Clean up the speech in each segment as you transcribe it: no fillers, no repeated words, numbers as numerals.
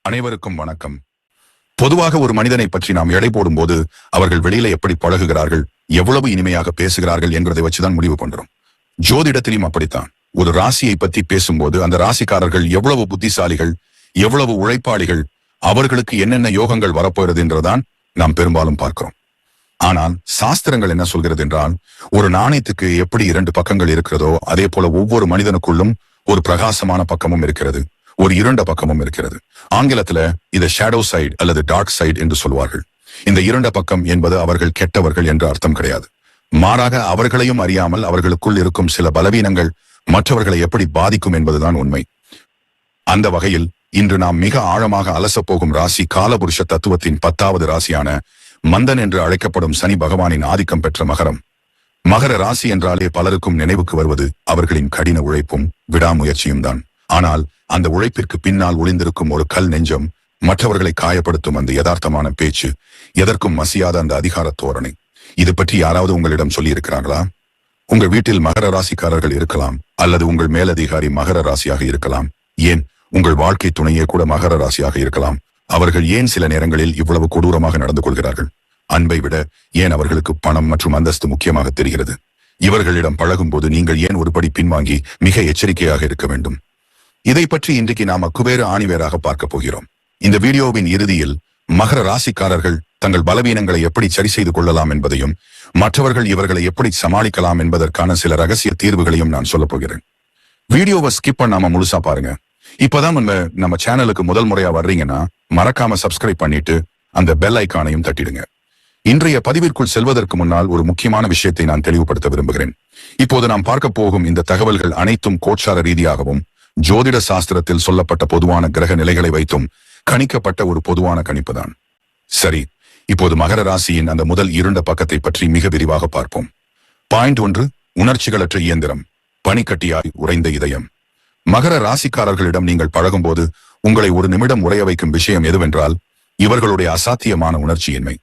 அனைவருக்கும் வணக்கம். பொதுவாக ஒரு மனிதனை பற்றி நாம் எடை போடும்போது அவர்கள் வெளியில எப்படி பழகுகிறார்கள், எவ்வளவு இனிமையாக பேசுகிறார்கள் என்கிறதை வச்சுதான் முடிவு பண்றோம். ஜோதிடத்திலும் அப்படித்தான். ஒரு ராசியை பத்தி பேசும்போது அந்த ராசிக்காரர்கள் எவ்வளவு புத்திசாலிகள், எவ்வளவு உழைப்பாளிகள், அவர்களுக்கு என்னென்ன யோகங்கள் வரப்போகிறது என்றுதான் நாம் பெரும்பாலும் பார்க்கிறோம். ஆனால் சாஸ்திரங்கள் என்ன சொல்கிறது என்றால், ஒரு நாணயத்துக்கு எப்படி 2 பக்கங்கள் இருக்கிறதோ அதே போல ஒவ்வொரு மனிதனுக்குள்ளும் ஒரு பிரகாசமான பக்கமும் இருக்கிறது, ஒரு இருண்ட பக்கமும் இருக்கிறது. ஆங்கிலத்துல இதை ஷேடோ சைடு அல்லது டார்க் சைடு என்று சொல்வார்கள். இந்த இருண்ட பக்கம் என்பது அவர்கள் கெட்டவர்கள் என்று அர்த்தம் கிடையாது. மாறாக அவர்களையும் அறியாமல் அவர்களுக்குள் இருக்கும் சில பலவீனங்கள் மற்றவர்களை எப்படி பாதிக்கும் என்பதுதான் உண்மை. அந்த வகையில் இன்று நாம் மிக ஆழமாக அலசப்போகும் ராசி காலபுருஷ தத்துவத்தின் 10வது ராசியான மந்தன் என்று அழைக்கப்படும் சனி பகவானின் ஆதிக்கம் பெற்ற மகரம். மகர ராசி என்றாலே பலருக்கும் நினைவுக்கு வருவது அவர்களின் கடின உழைப்பும் விடாமுயற்சியும் தான். ஆனால் அந்த உழைப்பிற்கு பின்னால் ஒளிந்திருக்கும் ஒரு கல் நெஞ்சம், மற்றவர்களை காயப்படுத்தும் அந்த யதார்த்தமான பேச்சு, எதற்கும் மசியாத அந்த அதிகார தோரணை, இது பற்றி யாராவது உங்களிடம் சொல்லி இருக்கிறார்களா? உங்கள் வீட்டில் மகர ராசிக்காரர்கள் இருக்கலாம், அல்லது உங்கள் மேலதிகாரி மகர ராசியாக இருக்கலாம், ஏன் உங்கள் வாழ்க்கை துணையே கூட மகர ராசியாக இருக்கலாம். அவர்கள் ஏன் சில நேரங்களில் இவ்வளவு கொடூரமாக நடந்து கொள்கிறார்கள்? அன்பை விட ஏன் அவர்களுக்கு பணம் மற்றும் அந்தஸ்து முக்கியமாக தெரிகிறது? இவர்களிடம் பழகும் போது நீங்கள் ஏன் ஒருபடி பின்வாங்கி மிக எச்சரிக்கையாக இருக்க வேண்டும்? இதை பற்றி இன்றைக்கு நாம குபேர ஆணிவேராக பார்க்க போகிறோம். இந்த வீடியோவின் இறுதியில் மகர ராசிக்காரர்கள் தங்கள் பலவீனங்களை எப்படி சரி செய்து கொள்ளலாம் என்பதையும், மற்றவர்கள் இவர்களை எப்படி சமாளிக்கலாம் என்பதற்கான சில ரகசிய தீர்வுகளையும் நான் சொல்ல போகிறேன். வீடியோவை ஸ்கிப் பண்ணாம முழுசா பாருங்க. இப்பதான் நம்ம சேனலுக்கு முதல் முறையா வர்றீங்கன்னா மறக்காம சப்ஸ்கிரைப் பண்ணிட்டு அந்த பெல் ஐக்கானையும் தட்டிடுங்க. இன்றைய பதிவிற்குள் செல்வதற்கு முன்னால் ஒரு முக்கியமான விஷயத்தை நான் தெளிவுபடுத்த விரும்புகிறேன். இப்போது நாம் பார்க்க போகும் இந்த தகவல்கள் அனைத்தும் கோட்சார ரீதியாகவும் ஜோதிட சாஸ்திரத்தில் சொல்லப்பட்ட பொதுவான கிரக நிலைகளை வைத்தும் கணிக்கப்பட்ட ஒரு பொதுவான கணிப்பு தான். சரி, இப்போது மகர ராசியின் அந்த முதல் இருண்ட பக்கத்தை பற்றி மிக விரிவாக பார்ப்போம். பாயிண்ட் 1, உணர்ச்சிகளற்ற இயந்திரம், பனிக்கட்டியாய் உறைந்த இதயம். மகர ராசிக்காரர்களிடம் நீங்கள் பழகும்போது உங்களை ஒரு நிமிடம் உறைய வைக்கும் விஷயம் எதுவென்றால் இவர்களுடைய அசாத்தியமான உணர்ச்சியின்மை.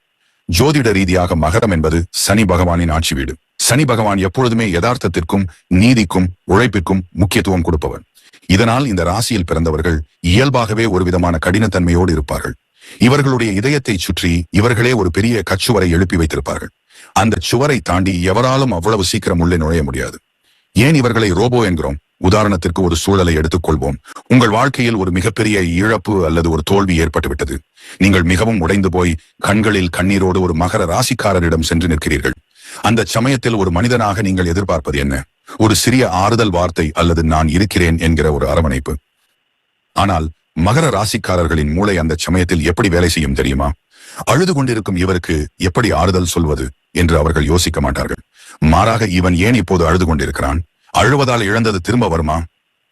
ஜோதிட ரீதியாக மகரம் என்பது சனி பகவானின் ஆட்சி வீடு. சனி பகவான் எப்பொழுதுமே யதார்த்தத்திற்கும் நீதிக்கும் உழைப்பிற்கும் முக்கியத்துவம் கொடுப்பவர். இதனால் இந்த ராசியில் பிறந்தவர்கள் இயல்பாகவே ஒரு விதமான கடினத்தன்மையோடு இருப்பார்கள். இவர்களுடைய இதயத்தை சுற்றி இவர்களே ஒரு பெரிய கச்சுவரை எழுப்பி வைத்திருப்பார்கள். அந்த சுவரை தாண்டி எவராலும் அவ்வளவு சீக்கிரம் உள்ளே நுழைய முடியாது. ஏன் இவர்களை ரோபோ என்கிறோம்? உதாரணத்திற்கு ஒரு சூழலை எடுத்துக்கொள்வோம். உங்கள் வாழ்க்கையில் ஒரு மிகப்பெரிய இழப்பு அல்லது ஒரு தோல்வி ஏற்பட்டுவிட்டது. நீங்கள் மிகவும் உடைந்து போய் கண்களில் கண்ணீரோடு ஒரு மகர ராசிக்காரரிடம் சென்று நிற்கிறீர்கள். அந்த சமயத்தில் ஒரு மனிதனாக நீங்கள் எதிர்பார்ப்பது என்ன? ஒரு சிறிய ஆறுதல் வார்த்தை அல்லது நான் இருக்கிறேன் என்கிற ஒரு அரவணைப்பு. ஆனால் மகர ராசிக்காரர்களின் மூளை அந்த சமயத்தில் எப்படி வேலை செய்யும் தெரியுமா? அழுது கொண்டிருக்கும் இவருக்கு எப்படி ஆறுதல் சொல்வது என்று அவர்கள் யோசிக்க மாட்டார்கள். மாறாக, இவன் ஏன் இப்போது அழுது கொண்டிருக்கிறான்? அழுவதால் இழந்தது திரும்ப வருமா?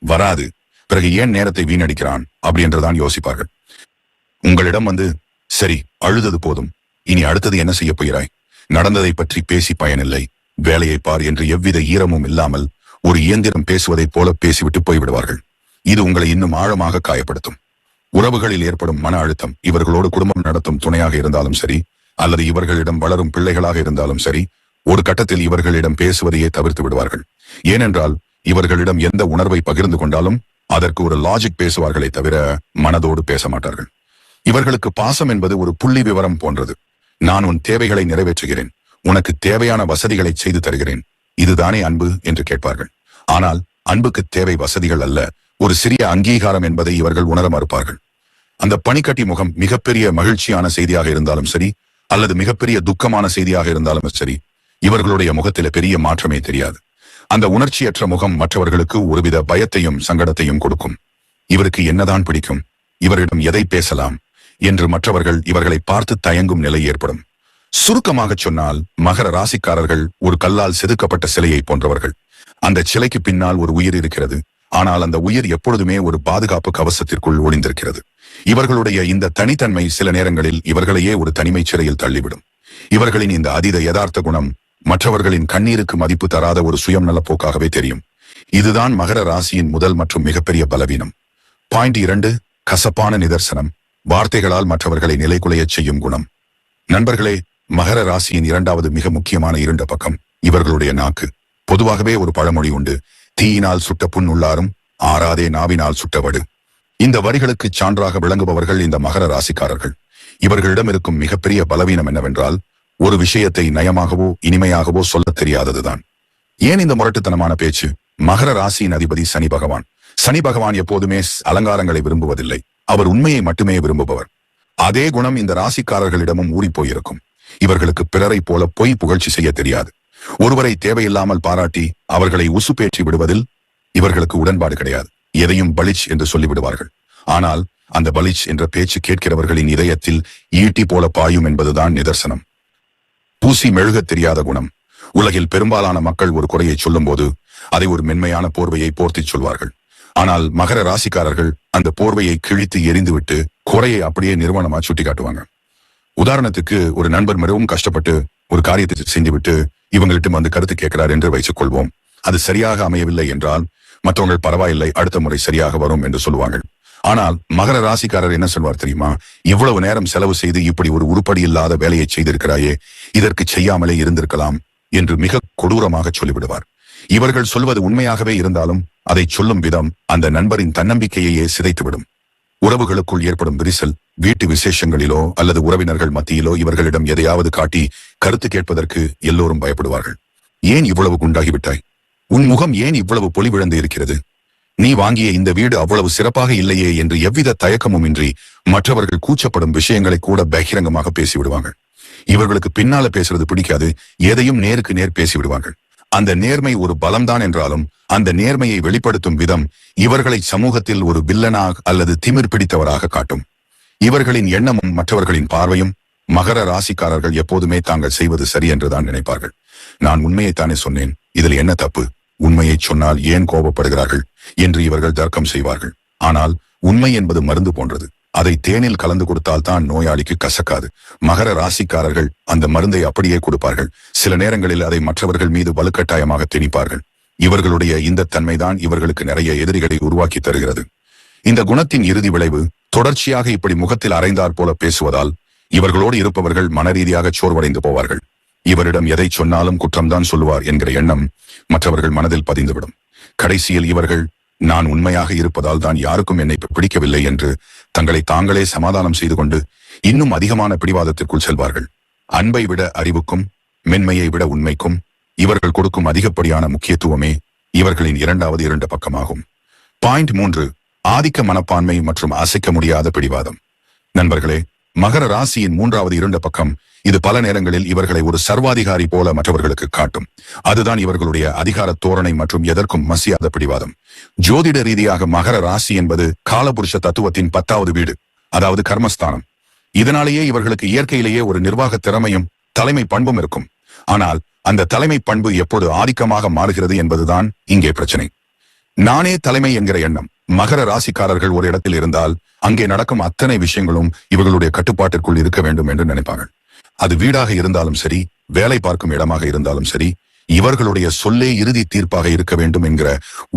வராது. பிறகு ஏன் நேரத்தை வீணடிக்கிறான் அப்படி என்றுதான் யோசிப்பார்கள். உங்களிடம் சரி, அழுதது போதும், இனி அடுத்தது என்ன செய்ய போகிறாய்? நடந்ததை பற்றி பேசி பயனில்லை, வேலையை பார் என்று எவ்வித ஈரமும் இல்லாமல் ஒரு இயந்திரம் பேசுவதைப் போல பேசிவிட்டு போய்விடுவார்கள். இது உங்களை இன்னும் ஆழமாக காயப்படுத்தும். உறவுகளில் ஏற்படும் மன அழுத்தம், இவர்களோடு குடும்பம் நடத்தும் துணையாக இருந்தாலும் சரி, அல்லது இவர்களிடம் வளரும் பிள்ளைகளாக இருந்தாலும் சரி, ஒரு கட்டத்தில் இவர்களிடம் பேசுவதையே தவிர்த்து விடுவார்கள். ஏனென்றால் இவர்களிடம் எந்த உணர்வை பகிர்ந்து கொண்டாலும் அதற்கு ஒரு லாஜிக் பேசுவார்களே தவிர மனதோடு பேச மாட்டார்கள். இவர்களுக்கு பாசம் என்பது ஒரு புள்ளி விவரம் போன்றது. நான் உன் தேவைகளை நிறைவேற்றுகிறேன், உனக்கு தேவையான வசதிகளை செய்து தருகிறேன், இதுதானே அன்பு என்று கேட்பார்கள். ஆனால் அன்புக்கு தேவை வசதிகள் அல்ல, ஒரு சிறிய அங்கீகாரம் என்பதை இவர்கள் உணர மறுப்பார்கள். அந்த பனிக்கட்டி முகம் மிகப்பெரிய மகிழ்ச்சியான செய்தியாக இருந்தாலும் சரி, அல்லது மிகப்பெரிய துக்கமான செய்தியாக இருந்தாலும் சரி, இவர்களுடைய முகத்தில பெரிய மாற்றமே தெரியாது. அந்த உணர்ச்சியற்ற முகம் மற்றவர்களுக்கு ஒருவித பயத்தையும் சங்கடத்தையும் கொடுக்கும். இவருக்கு என்னதான் பிடிக்கும், இவரிடம் எதை பேசலாம் என்று மற்றவர்கள் இவர்களை பார்த்து தயங்கும் நிலை ஏற்படும். சுருக்கமாக சொன்னால் மகர ராசிக்காரர்கள் ஒரு கல்லால் செதுக்கப்பட்ட சிலையை போன்றவர்கள். அந்த சிலைக்கு பின்னால் ஒரு உயிர் இருக்கிறது. ஆனால் அந்த உயிர் எப்பொழுதுமே ஒரு பாதுகாப்பு கவசத்திற்குள் ஒளிந்திருக்கிறது. இவர்களுடைய இந்த தனித்தன்மை சில நேரங்களில் இவர்களையே ஒரு தனிமை சிறையில் தள்ளிவிடும். இவர்களின் இந்த அதீத யதார்த்த குணம் மற்றவர்களின் கண்ணீருக்கு மதிப்பு தராத ஒரு சுயம் நலப்போக்காகவே தெரியும். இதுதான் மகர ராசியின் முதல் மற்றும் மிகப்பெரிய பலவீனம். பாயிண்ட் 2, கசப்பான நிதர்சனம், வார்த்தைகளால் மற்றவர்களை நிலைகுலையச் செய்யும் குணம். நண்பர்களே, மகர ராசியின் 2வது மிக முக்கியமான இருண்ட பக்கம் இவர்களுடைய நாக்கு. பொதுவாகவே ஒரு பழமொழி உண்டு, தீயினால் சுட்ட புண் உள்ளாரும், ஆறாதே நாவினால் சுட்டவடு. இந்த வரிகளுக்கு சான்றாக விளங்குபவர்கள் இந்த மகர ராசிக்காரர்கள். இவர்களிடம் இருக்கும் மிகப்பெரிய பலவீனம் என்னவென்றால் ஒரு விஷயத்தை நயமாகவோ இனிமையாகவோ சொல்லத் தெரியாததுதான். ஏன் இந்த முரட்டுத்தனமான பேச்சு? மகர ராசியின் அதிபதி சனி பகவான். சனி பகவான் எப்போதுமே அலங்காரங்களை விரும்புவதில்லை. அவர் உண்மையை மட்டுமே விரும்புபவர். அதே குணம் இந்த ராசிக்காரர்களிடமும் ஊறிப்போயிருக்கும். இவர்களுக்கு பிறரை போல பொய் புகழ்ச்சி செய்ய தெரியாது. ஒருவரை தேவையில்லாமல் பாராட்டி அவர்களை உசுப்பேற்றி விடுவதில் இவர்களுக்கு உடன்பாடு கிடையாது. எதையும் பலிச் என்று சொல்லிவிடுவார்கள். ஆனால் அந்த பலிச் என்ற பேச்சு கேட்கிறவர்களின் இதயத்தில் ஈட்டி போல பாயும் என்பதுதான் நிதர்சனம். பூசி மெழுகத் தெரியாத குணம். உலகில் பெரும்பாலான மக்கள் ஒரு குறையை சொல்லும் போது அதை ஒரு மென்மையான போர்வையை போர்த்திச் சொல்வார்கள். ஆனால் மகர ராசிக்காரர்கள் அந்த போர்வையை கிழித்து எரிந்துவிட்டு குறையை அப்படியே நிறுவனமா சுட்டி காட்டுவாங்க. உதாரணத்துக்கு, ஒரு நண்பர் மிகவும் கஷ்டப்பட்டு ஒரு காரியத்தை செஞ்சுவிட்டு இவங்கள்ட்ட வந்து கருத்து கேட்கிறார் என்று வைத்துக் கொள்வோம். அது சரியாக அமையவில்லை என்றால் மற்றவங்க பரவாயில்லை, அடுத்த முறை சரியாக வரும் என்று சொல்லுவாங்க. ஆனால் மகர ராசிக்காரர் என்ன சொல்வார் தெரியுமா? இவ்வளவு நேரம் செலவு செய்து இப்படி ஒரு உருப்படி இல்லாத வேலையை செய்திருக்கிறாயே, இதற்கு செய்யாமலே இருந்திருக்கலாம் என்று மிக கொடூரமாக சொல்லிவிடுவார். இவர்கள் சொல்வது உண்மையாகவே இருந்தாலும் அதை சொல்லும் விதம் அந்த நண்பரின் தன்னம்பிக்கையையே சிதைத்துவிடும். உறவுகளுக்குள் ஏற்படும் விரிசல், வீட்டு விசேஷங்களிலோ அல்லது உறவினர்கள் மத்தியிலோ இவர்களிடம் எதையாவது காட்டி கருத்து கேட்பதற்கு எல்லோரும் பயப்படுவார்கள். ஏன் இவ்வளவு குண்டாகிவிட்டாய்? உன் முகம் ஏன் இவ்வளவு பொலிவிழந்து இருக்கிறது? நீ வாங்கிய இந்த வீடு அவ்வளவு சிறப்பாக இல்லையே என்று எவ்வித தயக்கமும் இன்றி மற்றவர்கள் கூச்சப்படும் விஷயங்களை கூட பகிரங்கமாக பேசிவிடுவாங்க. இவர்களுக்கு பின்னால பேசுறது பிடிக்காது. எதையும் நேருக்கு நேர் பேசிவிடுவாங்க. அந்த நேர்மை ஒரு பலம்தான் என்றாலும் அந்த நேர்மையை வெளிப்படுத்தும் விதம் இவர்களை சமூகத்தில் ஒரு வில்லனாக அல்லது திமிர் பிடித்தவராக காட்டும். இவர்களின் எண்ணமும் மற்றவர்களின் பார்வையும் மகர ராசிக்காரர்கள் எப்போதுமே தாங்கள் செய்வது சரி என்றுதான் நினைப்பார்கள். நான் உண்மையைத்தானே சொன்னேன், இதில் என்ன தப்பு? உண்மையை சொன்னால் ஏன் கோபப்படுகிறார்கள் என்று இவர்கள் தர்க்கம் செய்வார்கள். ஆனால் உண்மை என்பது மருந்து போன்றது. அதை தேனில் கலந்து கொடுத்தால் தான் நோயாளிக்கு கசக்காது. மகர ராசிக்காரர்கள் அந்த மருந்தை அப்படியே கொடுப்பார்கள். சில நேரங்களில் அதை மற்றவர்கள் மீது வலுக்கட்டாயமாக திணிப்பார்கள். இவர்களுடைய இந்த தன்மைதான் இவர்களுக்கு நிறைய எதிரிகளை உருவாக்கி தருகிறது. இந்த குணத்தின் இறுதி விளைவு தொடர்ச்சியாக இப்படி முகத்தில் அரைந்தார் போல பேசுவதால் இவர்களோடு இருப்பவர்கள் மனரீதியாக சோர்வடைந்து போவார்கள். இவரிடம் எதை சொன்னாலும் குற்றம்தான் சொல்லுவார் என்கிற எண்ணம் மற்றவர்கள் மனதில் பதிந்துவிடும். கடைசியில் இவர்கள் நான் உண்மையாக இருப்பதால் தான் யாருக்கும் என்னை பிடிக்கவில்லை என்று தங்களை தாங்களே சமாதானம் செய்து கொண்டு இன்னும் அதிகமான பிடிவாதத்திற்குள் செல்வார்கள். அன்பை விட அறிவுக்கும் மென்மையை விட உண்மைக்கும் இவர்கள் கொடுக்கும் அதிகப்படியான முக்கியத்துவமே இவர்களின் இரண்டாவது இரண்டு பக்கமாகும். பாயிண்ட் 3, ஆதிக்க மனப்பான்மை மற்றும் அசைக்க முடியாத பிடிவாதம். நண்பர்களே, மகர ராசியின் மூன்றாவது இரண்டு பக்கம் இது பல நேரங்களில் இவர்களை ஒரு சர்வாதிகாரி போல மற்றவர்களுக்கு காட்டும். அதுதான் இவர்களுடைய அதிகார தோரணை மற்றும் எதற்கும் மசியாத பிடிவாதம். ஜோதிட ரீதியாக மகர ராசி என்பது காலபுருஷ தத்துவத்தின் 10வது வீடு, அதாவது கர்மஸ்தானம். இதனாலேயே இவர்களுக்கு இயற்கையிலேயே ஒரு நிர்வாக திறமையும் தலைமை பண்பும் இருக்கும். ஆனால் அந்த தலைமை பண்பு எப்போது ஆதிக்கமாக மாறுகிறது என்பதுதான் இங்கே பிரச்சனை. நானே தலைமை என்கிற எண்ணம். மகர ராசிக்காரர்கள் ஒரு இடத்தில் இருந்தால் அங்கே நடக்கும் அத்தனை விஷயங்களும் இவர்களுடைய கட்டுப்பாட்டிற்குள் இருக்க வேண்டும் என்று நினைப்பார்கள். அது வீடாக இருந்தாலும் சரி, வேலை பார்க்கும் இடமாக இருந்தாலும் சரி, இவர்களுடைய சொல்லே இறுதி தீர்ப்பாக இருக்க வேண்டும் என்கிற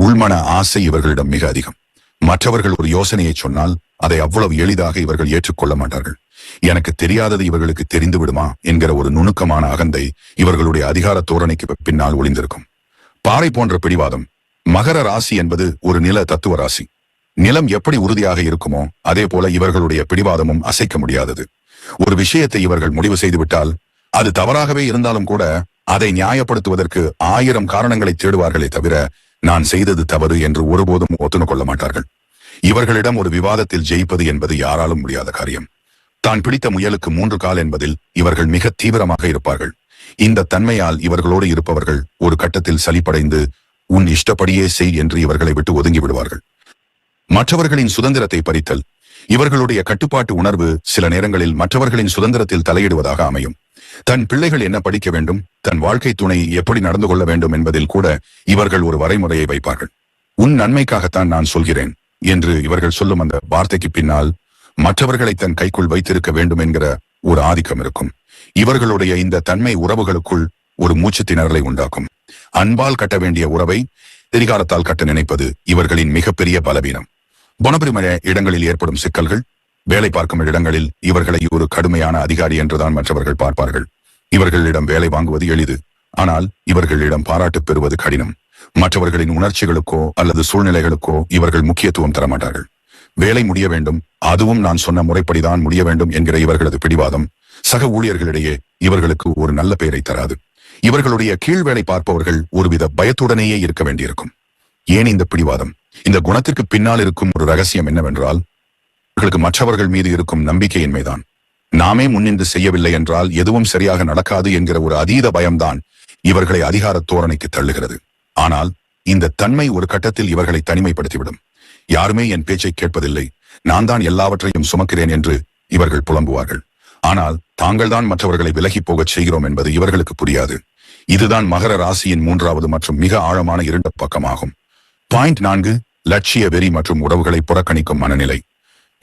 உள்மன ஆசை இவர்களிடம் மிக அதிகம். மற்றவர்கள் ஒரு யோசனையை சொன்னால் அதை அவ்வளவு எளிதாக இவர்கள் ஏற்றுக்கொள்ள மாட்டார்கள். எனக்கு தெரியாதது இவர்களுக்கு தெரிந்து விடுமா என்கிற ஒரு நுணுக்கமான அகந்தை இவர்களுடைய அதிகார தோரணைக்கு பின்னால் ஒளிந்திருக்கும். பாறை போன்ற பிடிவாதம். மகர ராசி என்பது ஒரு நில தத்துவ ராசி. நிலம் எப்படி உறுதியாக இருக்குமோ அதே போல இவர்களுடைய பிடிவாதமும் அசைக்க முடியாதது. ஒரு விஷயத்தை இவர்கள் முடிவு செய்துவிட்டால் அது தவறாகவே இருந்தாலும் கூட அதை நியாயப்படுத்துவதற்கு 1000 காரணங்களை தேடுவார்களே தவிர நான் செய்தது தவறு என்று ஒருபோதும் ஒத்துணை கொள்ள மாட்டார்கள். இவர்களிடம் ஒரு விவாதத்தில் ஜெயிப்பது என்பது யாராலும் முடியாத காரியம். தான் பிடித்த முயலுக்கு 3 கால் என்பதில் இவர்கள் மிக தீவிரமாக இருப்பார்கள். இந்த தன்மையால் இவர்களோடு இருப்பவர்கள் ஒரு கட்டத்தில் சலிப்படைந்து உன் இஷ்டப்படியே செய் என்று இவர்களை விட்டு ஒதுங்கி விடுவார்கள். மற்றவர்களின் சுதந்திரத்தை பறித்தல். இவர்களுடைய கட்டுப்பாட்டு உணர்வு சில நேரங்களில் மற்றவர்களின் சுதந்திரத்தில் தலையிடுவதாக அமையும். தன் பிள்ளைகள் என்ன படிக்க வேண்டும், தன் வாழ்க்கை துணை எப்படி நடந்து கொள்ள வேண்டும் என்பதில் கூட இவர்கள் ஒரு வரைமுறையை வைப்பார்கள். உன் நன்மைக்காகத்தான் நான் சொல்கிறேன் என்று இவர்கள் சொல்லும் அந்த வார்த்தைக்கு பின்னால் மற்றவர்களை தன் கைக்குள் வைத்திருக்க வேண்டும் என்கிற ஒரு ஆதிக்கம் இருக்கும். இவர்களுடைய இந்த தன்மை உறவுகளுக்குள் ஒரு மூச்சு திணறலை உண்டாக்கும். அன்பால் கட்ட வேண்டிய உறவை அதிகாரத்தால் கட்ட நினைப்பது இவர்களின் மிகப்பெரிய பலவீனம். பொனபரிமய இடங்களில் ஏற்படும் சிக்கல்கள். வேலை பார்க்கும் இடங்களில் இவர்களை ஒரு கடுமையான அதிகாரி என்றுதான் மற்றவர்கள் பார்ப்பார்கள். இவர்களிடம் வேலை வாங்குவது எளிது, ஆனால் இவர்களிடம் பாராட்டு பெறுவது கடினம். மற்றவர்களின் உணர்ச்சிகளுக்கோ அல்லது சூழ்நிலைகளுக்கோ இவர்கள் முக்கியத்துவம் தரமாட்டார்கள். வேலை முடிய வேண்டும், அதுவும் நான் சொன்ன முறைப்படிதான் முடிய வேண்டும் என்கிற இவர்களது பிடிவாதம் சக ஊழியர்களிடையே இவர்களுக்கு ஒரு நல்ல பெயரை தராது. இவர்களுடைய கீழ் வேலை பார்ப்பவர்கள் ஒருவித பயத்துடனேயே இருக்க வேண்டியிருக்கும். ஏன் இந்த பிடிவாதம்? இந்த குணத்திற்கு பின்னால் இருக்கும் ஒரு ரகசியம் என்னவென்றால், இவர்களுக்கு மற்றவர்கள் மீது இருக்கும் நம்பிக்கையின்மைதான். நாமே முன்னின்று செய்யவில்லை என்றால் எதுவும் சரியாக நடக்காது என்கிற ஒரு அதீத பயம்தான் இவர்களை அதிகார தோரணைக்கு தள்ளுகிறது. ஆனால் இந்த தன்மை ஒரு கட்டத்தில் இவர்களை தனிமைப்படுத்திவிடும். யாருமே என் பேச்சை கேட்பதில்லை, நான் தான் எல்லாவற்றையும் சுமக்கிறேன் என்று இவர்கள் புலம்புவார்கள். ஆனால் தாங்கள்தான் மற்றவர்களை விலகி போகச் செய்கிறோம் என்பது இவர்களுக்கு புரியாது. இதுதான் மகர ராசியின் மூன்றாவது மற்றும் மிக ஆழமான இருண்ட பக்கமாகும். பாயிண்ட் 4, லட்சிய வெறி மற்றும் உறவுகளை புறக்கணிக்கும் மனநிலை.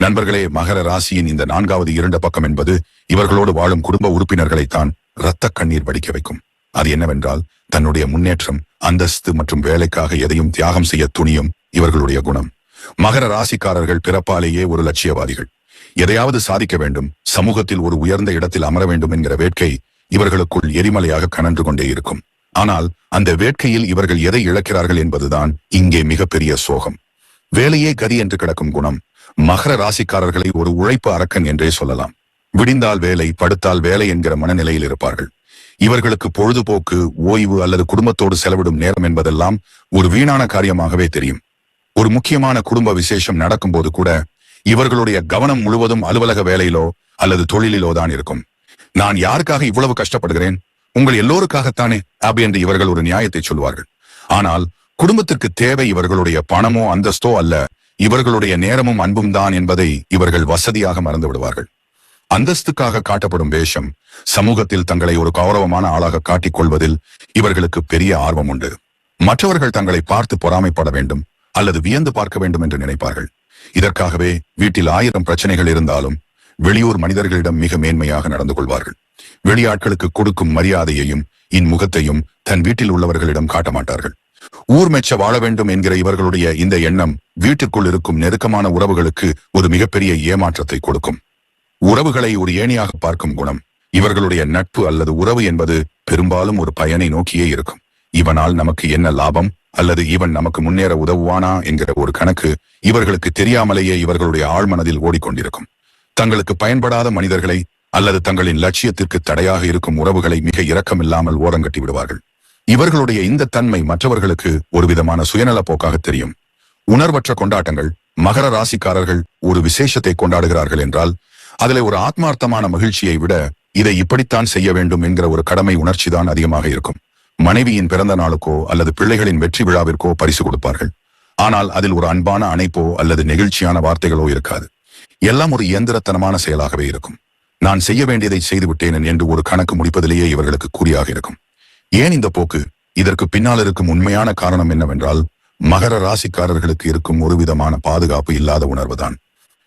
நண்பர்களே, மகர ராசியின் இந்த 4வது இருண்ட பக்கம் என்பது இவர்களோடு வாழும் குடும்ப உறுப்பினர்களைத்தான் இரத்த கண்ணீர் வடிக்க வைக்கும். அது என்னவென்றால், தன்னுடைய முன்னேற்றம், அந்தஸ்து மற்றும் வேலைக்காக எதையும் தியாகம் செய்ய துணியும் இவர்களுடைய குணம். மகர ராசிக்காரர்கள் பிறப்பாலேயே ஒரு லட்சியவாதிகள். எதையாவது சாதிக்க வேண்டும், சமூகத்தில் ஒரு உயர்ந்த இடத்தில் அமர வேண்டும் என்கிற வேட்கை இவர்களுக்குள் எரிமலையாக கனன்று கொண்டே இருக்கும். ஆனால் அந்த வேட்கையில் இவர்கள் எதை இழக்கிறார்கள் என்பதுதான் இங்கே மிகப்பெரிய சோகம். வேலையே கதி என்று கிடக்கும் குணம் மகர ராசிக்காரர்களை ஒரு உழைப்பு அரக்கன் என்றே சொல்லலாம். விடிந்தால் வேலை, படுத்தால் வேலை என்கிற மனநிலையில் இருப்பார்கள். இவர்களுக்கு பொழுதுபோக்கு, ஓய்வு அல்லது குடும்பத்தோடு செலவிடும் நேரம் என்பதெல்லாம் ஒரு வீணான காரியமாகவே தெரியும். ஒரு முக்கியமான குடும்ப விசேஷம் நடக்கும்போது கூட இவர்களுடைய கவனம் முழுவதும் அலுவலக வேலையிலோ அல்லது தொழிலிலோ தான் இருக்கும். நான் யாருக்காக இவ்வளவு கஷ்டப்படுகிறேன்? உங்கள் எல்லோருக்காகத்தானே அப்படி என்று இவர்கள் ஒரு நியாயத்தை சொல்வார்கள். ஆனால் குடும்பத்திற்கு தேவை இவர்களுடைய பணமோ அந்தஸ்தோ அல்ல, இவர்களுடைய நேரமும் அன்பும் தான் என்பதை இவர்கள் வசதியாக மறந்து விடுவார்கள். அந்தஸ்துக்காக காட்டப்படும் வேஷம், சமூகத்தில் தங்களை ஒரு கௌரவமான ஆளாக காட்டிக் கொள்வதில் இவர்களுக்கு பெரிய ஆர்வம் உண்டு. மற்றவர்கள் தங்களை பார்த்து பொறாமைப்பட வேண்டும் அல்லது வியந்து பார்க்க வேண்டும் என்று நினைப்பார்கள். இதற்காகவே வீட்டில் 1000 பிரச்சனைகள் இருந்தாலும் வெளியூர் மனிதர்களிடம் மிக மேன்மையாக நடந்து கொள்வார்கள். வெளியாட்களுக்கு கொடுக்கும் மரியாதையையும் இன்முகத்தையும் தன் வீட்டில் உள்ளவர்களிடம் காட்ட மாட்டார்கள். ஊர் மெச்ச வாழ வேண்டும் என்கிற இவர்களுடைய இந்த எண்ணம் வீட்டிற்குள் இருக்கும் நெருக்கமான உறவுகளுக்கு ஒரு மிகப்பெரிய ஏமாற்றத்தை கொடுக்கும். உறவுகளை ஒரு ஏணியாக பார்க்கும் குணம். இவர்களுடைய நட்பு அல்லது உறவு என்பது பெரும்பாலும் ஒரு பயனை நோக்கியே இருக்கும். இவனால் நமக்கு என்ன லாபம் அல்லது இவன் நமக்கு முன்னேற உதவுவானா என்கிற ஒரு கணக்கு இவர்களுக்கு தெரியாமலேயே இவர்களுடைய ஆழ்மனதில் ஓடிக்கொண்டிருக்கும். தங்களுக்கு பயன்படாத மனிதர்களை அல்லது தங்களின் லட்சியத்திற்கு தடையாக இருக்கும் உறவுகளை மிக இரக்கமில்லாமல் ஓரங்கட்டி விடுவார்கள். இவர்களுடைய இந்த தன்மை மற்றவர்களுக்கு ஒரு விதமான சுயநல போக்காக தெரியும். உணர்வற்ற கொண்டாட்டங்கள். மகர ராசிக்காரர்கள் ஒரு விசேஷத்தை கொண்டாடுகிறார்கள் என்றால் அதிலே ஒரு ஆத்மார்த்தமான மகிழ்ச்சியை விட இதை இப்படித்தான் செய்ய வேண்டும் என்கிற ஒரு கடமை உணர்ச்சிதான் அதிகமாக இருக்கும். மனைவியின் பிறந்த நாளுக்கோ அல்லது பிள்ளைகளின் வெற்றி விழாவிற்கோ பரிசு கொடுப்பார்கள். ஆனால் அதில் ஒரு அன்பான அணைப்போ அல்லது நெகிழ்ச்சியான வார்த்தைகளோ இருக்காது. எல்லாம் ஒரு இயந்திரத்தனமான செயலாகவே இருக்கும். நான் செய்ய வேண்டியதை செய்துவிட்டேன் என்று ஒரு கணக்கு முடிப்பதிலேயே இவர்களுக்கு குறியாக இருக்கும். ஏன் இந்த போக்கு? இதற்கு பின்னால் இருக்கும் உண்மையான காரணம் என்னவென்றால், மகர ராசிக்காரர்களுக்கு இருக்கும் ஒரு விதமான பாதுகாப்பு இல்லாத உணர்வுதான்.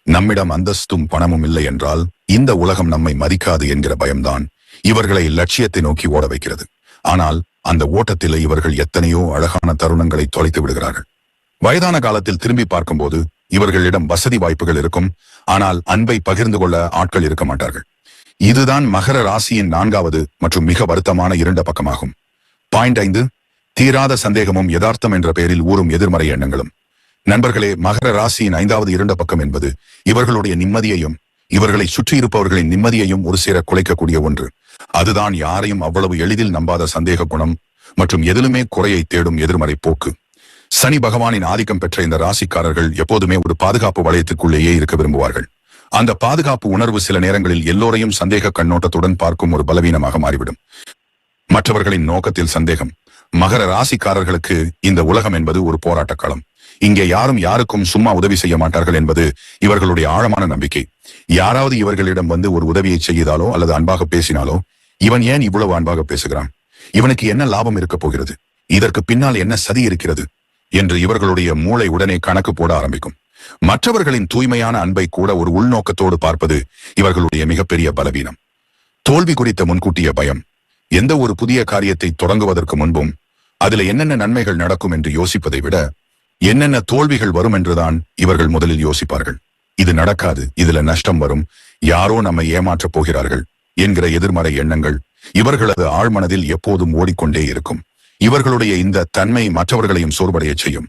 நம்மிடம் அந்தஸ்தும் பணமும் இல்லை என்றால் இந்த உலகம் நம்மை மதிக்காது என்கிற பயம்தான் இவர்களை லட்சியத்தை நோக்கி ஓட வைக்கிறது. ஆனால் அந்த ஓட்டத்தில் இவர்கள் எத்தனையோ அழகான தருணங்களை தொலைத்து விடுகிறார்கள். வயதான காலத்தில் திரும்பி பார்க்கும்போது இவர்களிடம் வசதி வாய்ப்புகள் இருக்கும், ஆனால் அன்பை பகிர்ந்து கொள்ள ஆட்கள் இருக்க மாட்டார்கள். இதுதான் மகர ராசியின் 4வது மற்றும் மிக வருத்தமான இருண்ட பக்கமாகும். பாயிண்ட் 5, தீராத சந்தேகமும் யதார்த்தம் என்ற பெயரில் ஊறும் எதிர்மறை எண்ணங்களும். நண்பர்களே, மகர ராசியின் 5வது இருண்ட பக்கம் என்பது இவர்களுடைய நிம்மதியையும் இவர்களை சுற்றி இருப்பவர்களின் நிம்மதியையும் ஒரு சேர குலைக்கக்கூடிய ஒன்று. அதுதான் யாரையும் அவ்வளவு எளிதில் நம்பாத சந்தேக குணம் மற்றும் எதிலுமே குறையை தேடும் எதிர்மறை போக்கு. சனி பகவானின் ஆதிக்கம் பெற்ற இந்த ராசிக்காரர்கள் எப்போதுமே ஒரு பாதுகாப்பு வளையத்துக்குள்ளேயே இருக்க விரும்புவார்கள். அந்த பாதுகாப்பு உணர்வு சில நேரங்களில் எல்லோரையும் சந்தேக கண்ணோட்டத்துடன் பார்க்கும் ஒரு பலவீனமாக மாறிவிடும். மற்றவர்களின் நோக்கத்தில் சந்தேகம். மகர ராசிக்காரர்களுக்கு இந்த உலகம் என்பது ஒரு போராட்ட களம். இங்கே யாரும் யாருக்கும் சும்மா உதவி செய்ய மாட்டார்கள் என்பது இவர்களுடைய ஆழமான நம்பிக்கை. யாராவது இவர்களிடம் வந்து ஒரு உதவியை செய்தாலோ அல்லது அன்பாக பேசினாலோ, இவன் ஏன் இவ்வளவு அன்பாக பேசுகிறான், இவனுக்கு என்ன லாபம் இருக்க போகிறது, இதற்கு பின்னால் என்ன சதி இருக்கிறது என்று இவர்களுடைய மூளை உடனே கணக்கு போட ஆரம்பிக்கும். மற்றவர்களின் தூய்மையான அன்பை கூட ஒரு உள்நோக்கத்தோடு பார்ப்பது இவர்களுடைய மிகப்பெரிய பலவீனம். தோல்வி குறித்த முன்கூட்டிய பயம். எந்த ஒரு புதிய காரியத்தை தொடங்குவதற்கு முன்பும் அதுல என்னென்ன நன்மைகள் நடக்கும் என்று யோசிப்பதை விட என்னென்ன தோல்விகள் வரும் என்றுதான் இவர்கள் முதலில் யோசிப்பார்கள். இது நடக்காது, இதுல நஷ்டம் வரும், யாரோ நம்மை ஏமாற்றப் போகிறார்கள் என்கிற எதிர்மறை எண்ணங்கள் இவர்களது ஆழ்மனதில் எப்போதும் ஓடிக்கொண்டே இருக்கும். இவர்களுடைய இந்த தன்மை மற்றவர்களையும் சோர்வடைய செய்யும்.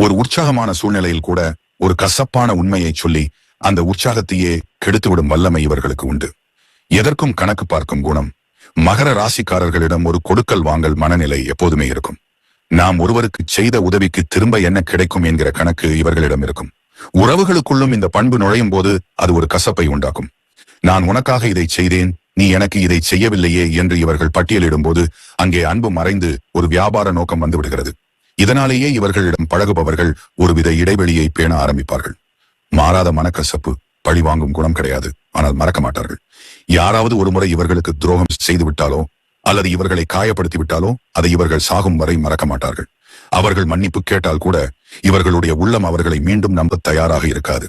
ஒரு உற்சாகமான சூழ்நிலையில் கூட ஒரு கசப்பான உண்மையை சொல்லி அந்த உற்சாகத்தையே கெடுத்துவிடும் வல்லமை இவர்களுக்கு உண்டு. எதற்கும் கணக்கு பார்க்கும் குணம். மகர ராசிக்காரர்களிடம் ஒரு கொடுக்கல் வாங்கல் மனநிலை எப்போதுமே இருக்கும். நாம் ஒருவருக்கு செய்த உதவிக்கு திரும்ப என்ன கிடைக்கும் என்கிற கணக்கு இவர்களிடம் இருக்கும். உறவுகளுக்குள்ளும் இந்த பண்பு நுழையும் போது அது ஒரு கசப்பை உண்டாக்கும். நான் உனக்காக இதை செய்தேன், நீ எனக்கு இதை செய்யவில்லையே என்று இவர்கள் பட்டியலிடும் போது அங்கே அன்பு மறைந்து ஒரு வியாபார நோக்கம் வந்து விடுகிறது. இதனாலேயே இவர்களிடம் பழகுபவர்கள் ஒருவித இடைவெளியை பேண ஆரம்பிப்பார்கள். மாறாத மனக்கசப்பு, பழி வாங்கும் குணம் கிடையாது, ஆனால் மறக்க மாட்டார்கள். யாராவது ஒருமுறை இவர்களுக்கு துரோகம் செய்து விட்டாலோ அல்லது இவர்களை காயப்படுத்தி விட்டாலோ அதை இவர்கள் சாகும் வரை மறக்க மாட்டார்கள். அவர்கள் மன்னிப்பு கேட்டால் கூட இவர்களுடைய உள்ளம் அவர்களை மீண்டும் நம்ப தயாராக இருக்காது.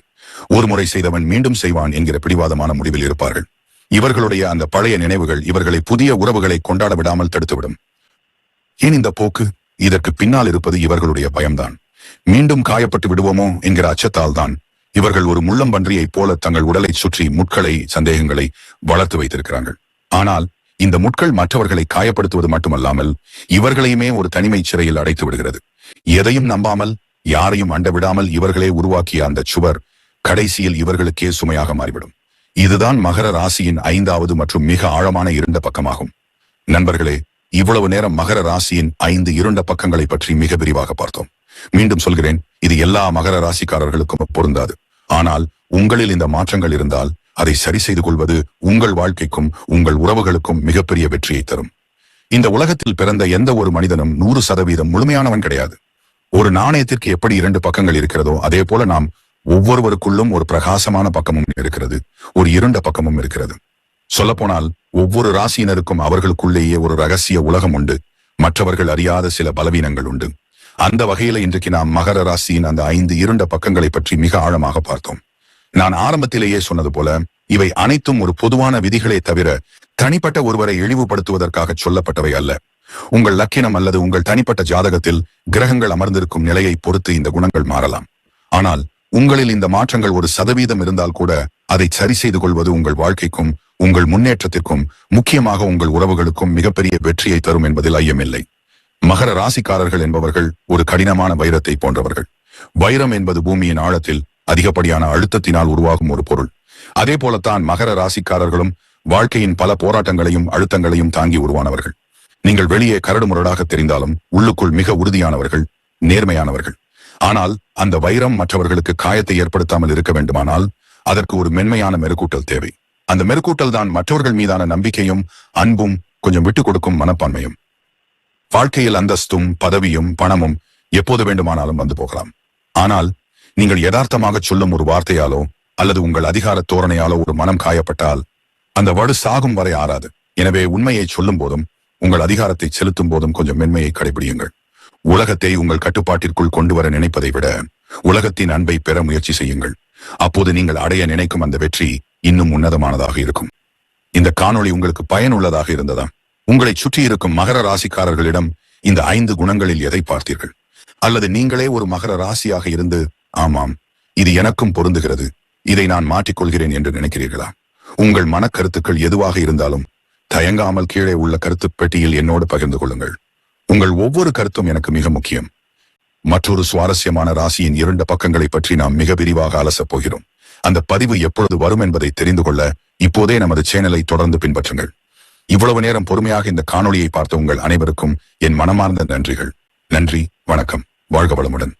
ஒரு முறை செய்தவன் மீண்டும் செய்வான் என்கிற பிடிவாதமான முடிவில் இருப்பார்கள். இவர்களுடைய அந்த பழைய நினைவுகள் இவர்களை புதிய உறவுகளை கொண்டாட விடாமல் தடுத்துவிடும். ஏன் இந்த போக்கு? இதற்கு பின்னால் இருப்பது இவர்களுடைய பயம்தான். மீண்டும் காயப்பட்டு விடுவோமோ என்கிற அச்சத்தால் தான் இவர்கள் ஒரு முள்ளம்பன்றியைப் போல தங்கள் உடலை சுற்றி முட்களை, சந்தேகங்களை வளர்த்து வைத்திருக்கிறார்கள். ஆனால் இந்த முட்கள் மற்றவர்களை காயப்படுத்துவது மட்டுமல்லாமல் இவர்களையுமே ஒரு தனிமை சிறையில் அடைத்து விடுகிறது. எதையும் நம்பாமல், யாரையும் அண்ட விடாமல் இவர்களே உருவாக்கிய அந்த சுவர் கடைசியில் இவர்களுக்கே சுமையாக மாறிவிடும். இதுதான் மகர ராசியின் 5வது மற்றும் மிக ஆழமான இருண்ட பக்கமாகும். நண்பர்களே, இவ்வளவு நேரம் மகர ராசியின் 5 இருண்ட பக்கங்களை பற்றி மிக விரிவாக பார்த்தோம். மீண்டும் சொல்கிறேன், இது எல்லா மகர ராசிக்காரர்களுக்கும் பொருந்தாது. ஆனால் உங்களில் இந்த மாற்றங்கள் இருந்தால் அதை சரி செய்து கொள்வது உங்கள் வாழ்க்கைக்கும் உங்கள் உறவுகளுக்கும் மிகப்பெரிய வெற்றியை தரும். இந்த உலகத்தில் பிறந்த எந்த ஒரு மனிதனும் 100% முழுமையானவன் கிடையாது. ஒரு நாணயத்திற்கு எப்படி 2 பக்கங்கள் இருக்கிறதோ அதே போல நாம் ஒவ்வொருவருக்குள்ளும் ஒரு பிரகாசமான பக்கமும் இருக்கிறது, ஒரு இருண்ட பக்கமும் இருக்கிறது. சொல்லப்போனால் ஒவ்வொரு ராசியினருக்கும் அவர்களுக்குள்ளேயே ஒரு ரகசிய உலகம் உண்டு, மற்றவர்கள் அறியாத சில பலவீனங்கள் உண்டு. அந்த வகையில இன்றைக்கு நாம் மகர ராசியின் அந்த 5 இருண்ட பக்கங்களை பற்றி மிக ஆழமாக பார்த்தோம். நான் ஆரம்பத்திலேயே சொன்னது போல இவை அனைத்தும் ஒரு பொதுவான விதிகளே தவிர தனிப்பட்ட ஒருவரை இழிவுபடுத்துவதற்காக சொல்லப்பட்டவை அல்ல. உங்கள் லக்கினம் அல்லது உங்கள் தனிப்பட்ட ஜாதகத்தில் கிரகங்கள் அமர்ந்திருக்கும் நிலையை பொறுத்து இந்த குணங்கள் மாறலாம். ஆனால் உங்களில் இந்த மாற்றங்கள் 1% இருந்தால் கூட அதை சரி செய்து கொள்வது உங்கள் வாழ்க்கைக்கும் உங்கள் முன்னேற்றத்திற்கும் முக்கியமாக உங்கள் உறவுகளுக்கும் மிகப்பெரிய வெற்றியை தரும் என்பதில் ஐயமில்லை. மகர ராசிக்காரர்கள் என்பவர்கள் ஒரு கடினமான வைரத்தை போன்றவர்கள். வைரம் என்பது பூமியின் ஆழத்தில் அதிகப்படியான அழுத்தத்தினால் உருவாகும் ஒரு பொருள். அதே போலத்தான் மகர ராசிக்காரர்களும் வாழ்க்கையின் பல போராட்டங்களையும் அழுத்தங்களையும் தாங்கி உருவானவர்கள். நீங்கள் வெளியே கரடுமுரடாக தெரிந்தாலும் உள்ளுக்குள் மிக உறுதியானவர்கள், நேர்மையானவர்கள். ஆனால் அந்த வைரம் மற்றவர்களுக்கு காயத்தை ஏற்படுத்தாமல் இருக்க வேண்டுமானால் அதற்கு ஒரு மென்மையான மெருகூட்டல் தேவை. அந்த மெருகூட்டல் தான் மற்றவர்கள் மீதான நம்பிக்கையும் அன்பும் கொஞ்சம் விட்டுக் கொடுக்கும் மனப்பான்மையும். வாழ்க்கையில் அந்தஸ்தும் பதவியும் பணமும் எப்போது வேண்டுமானாலும் வந்து போகலாம். ஆனால் நீங்கள் யதார்த்தமாக சொல்லும் ஒரு வார்த்தையாலோ அல்லது உங்கள் அதிகார தோரணையாலோ ஒரு மனம் காயப்பட்டால் அந்த வடு சாகும் வரை ஆறாது. எனவே உண்மையை சொல்லும் போதும் உங்கள் அதிகாரத்தை செலுத்தும் போதும் கொஞ்சம் மென்மையை கடைபிடியுங்கள். உலகத்தை உங்கள் கட்டுப்பாட்டிற்குள் கொண்டு வர நினைப்பதை விட உலகத்தின் அன்பை பெற முயற்சி செய்யுங்கள். அப்போது நீங்கள் அடைய நினைக்கும் அந்த வெற்றி இன்னும் உன்னதமானதாக இருக்கும். இந்த காணொளி உங்களுக்கு பயனுள்ளதாக இருந்ததா? உங்களை சுற்றி இருக்கும் மகர ராசிக்காரர்களிடம் இந்த 5 குணங்களில் எதை பார்த்தீர்கள்? அல்லது நீங்களே ஒரு மகர ராசியாக இருந்து, ஆமாம், இது எனக்கும் பொருந்துகிறது, இதை நான் மாற்றிக்கொள்கிறேன் என்று நினைக்கிறீர்களா? உங்கள் மனக்கருத்துக்கள் எதுவாக இருந்தாலும் தயங்காமல் கீழே உள்ள கருத்து பெட்டியில் என்னோடு பகிர்ந்து கொள்ளுங்கள். உங்கள் ஒவ்வொரு கருத்தும் எனக்கு மிக முக்கியம். மற்றொரு சுவாரஸ்யமான ராசியின் 2 பக்கங்களை பற்றி நாம் மிக விரிவாக அலசப் போகிறோம். அந்த பதிவு எப்பொழுது வரும் என்பதை தெரிந்து கொள்ள இப்போதே நமது சேனலை தொடர்ந்து பின்பற்றுங்கள். இவ்வளவு நேரம் பொறுமையாக இந்த காணொளியை பார்த்த உங்கள் அனைவருக்கும் என் மனமார்ந்த நன்றிகள். நன்றி, வணக்கம், வாழ்க வளமுடன்.